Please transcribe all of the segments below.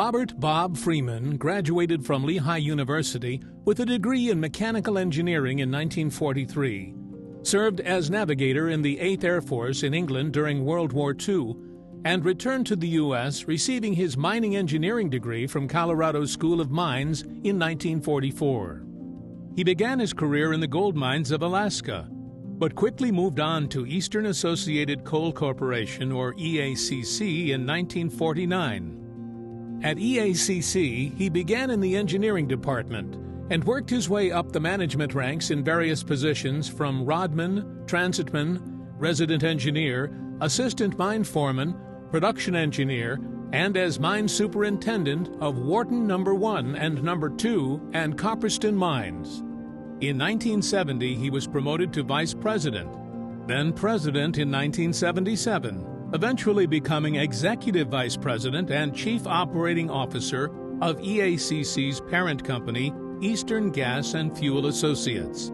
Robert Bob Freeman graduated from Lehigh University with a degree in mechanical engineering in 1943, served as navigator in the 8th Air Force in England during World War II, and returned to the U.S. receiving his mining engineering degree from Colorado School of Mines in 1944. He began his career in the gold mines of Alaska, but quickly moved on to Eastern Associated Coal Corporation, or EACC, in 1949. At EACC, he began in the engineering department and worked his way up the management ranks in various positions from rodman, transitman, resident engineer, assistant mine foreman, production engineer, and as mine superintendent of Wharton No. 1 and No. 2 and Copperston Mines. In 1970, he was promoted to vice president, then president in 1977, eventually becoming executive vice president and chief operating officer of EACC's parent company, Eastern Gas and Fuel Associates.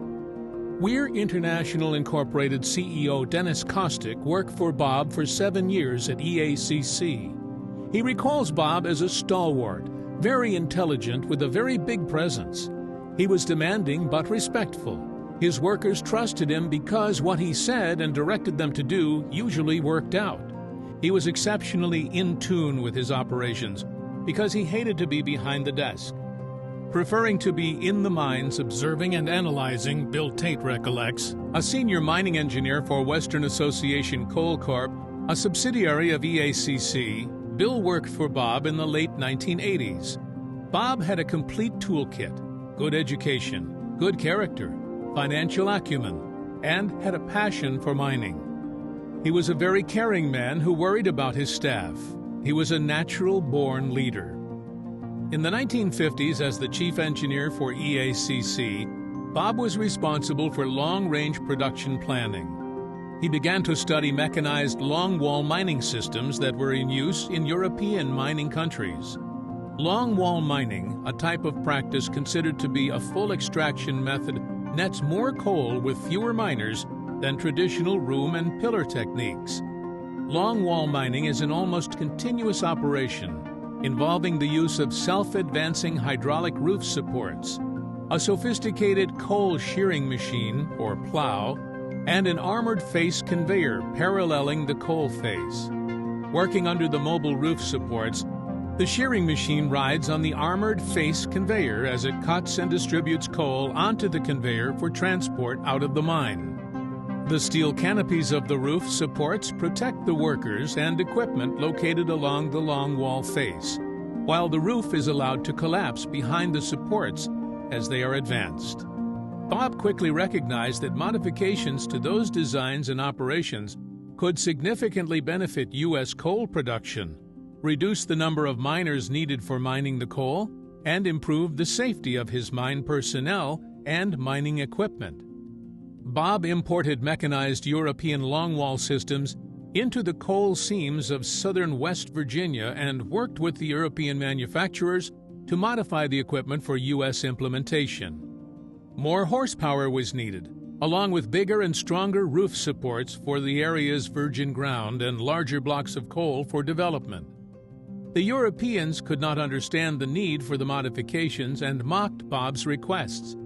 Weir International Incorporated CEO Dennis Kostick worked for Bob for 7 years at EACC. He recalls Bob as a stalwart, very intelligent with a very big presence. He was demanding but respectful. His workers trusted him because what he said and directed them to do usually worked out. He was exceptionally in tune with his operations because he hated to be behind the desk. Preferring to be in the mines observing and analyzing, Bill Tate recollects, a senior mining engineer for Western Association Coal Corp., a subsidiary of EACC, Bill worked for Bob in the late 1980s. Bob had a complete toolkit, good education, good character, financial acumen, and had a passion for mining. He was a very caring man who worried about his staff. He was a natural-born leader. In the 1950s, as the chief engineer for EACC, Bob was responsible for long-range production planning. He began to study mechanized longwall mining systems that were in use in European mining countries. Longwall mining, a type of practice considered to be a full extraction method, nets more coal with fewer miners than traditional room and pillar techniques. Longwall mining is an almost continuous operation involving the use of self-advancing hydraulic roof supports, a sophisticated coal shearing machine, or plow, and an armored face conveyor paralleling the coal face. Working under the mobile roof supports, the shearing machine rides on the armored face conveyor as it cuts and distributes coal onto the conveyor for transport out of the mine. The steel canopies of the roof supports protect the workers and equipment located along the longwall face, while the roof is allowed to collapse behind the supports as they are advanced. Bob quickly recognized that modifications to those designs and operations could significantly benefit U.S. coal production, reduce the number of miners needed for mining the coal, and improve the safety of his mine personnel and mining equipment. Bob imported mechanized European longwall systems into the coal seams of southern West Virginia and worked with the European manufacturers to modify the equipment for U.S. implementation. More horsepower was needed, along with bigger and stronger roof supports for the area's virgin ground and larger blocks of coal for development. The Europeans could not understand the need for the modifications and mocked Bob's requests.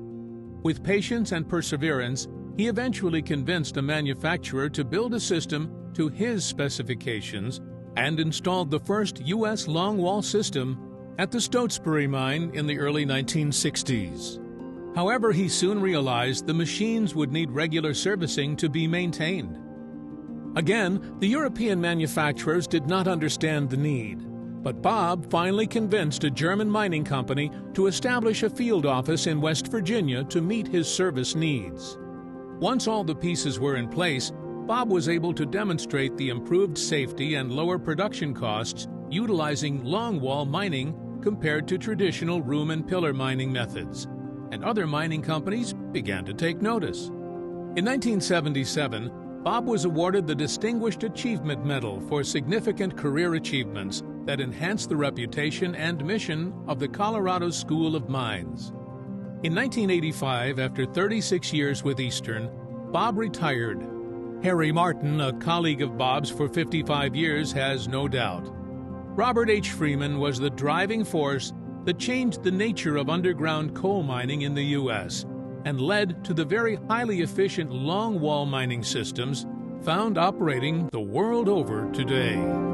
With patience and perseverance, he eventually convinced a manufacturer to build a system to his specifications and installed the first U.S. longwall system at the Stotesbury mine in the early 1960s. However, he soon realized the machines would need regular servicing to be maintained. Again, the European manufacturers did not understand the need, but Bob finally convinced a German mining company to establish a field office in West Virginia to meet his service needs. Once all the pieces were in place, Bob was able to demonstrate the improved safety and lower production costs utilizing longwall mining compared to traditional room and pillar mining methods, and other mining companies began to take notice. In 1977, Bob was awarded the Distinguished Achievement Medal for significant career achievements that enhanced the reputation and mission of the Colorado School of Mines. In 1985, after 36 years with Eastern, Bob retired. Harry Martin, a colleague of Bob's for 55 years, has no doubt. Robert H. Freeman was the driving force that changed the nature of underground coal mining in the U.S. and led to the very highly efficient longwall mining systems found operating the world over today.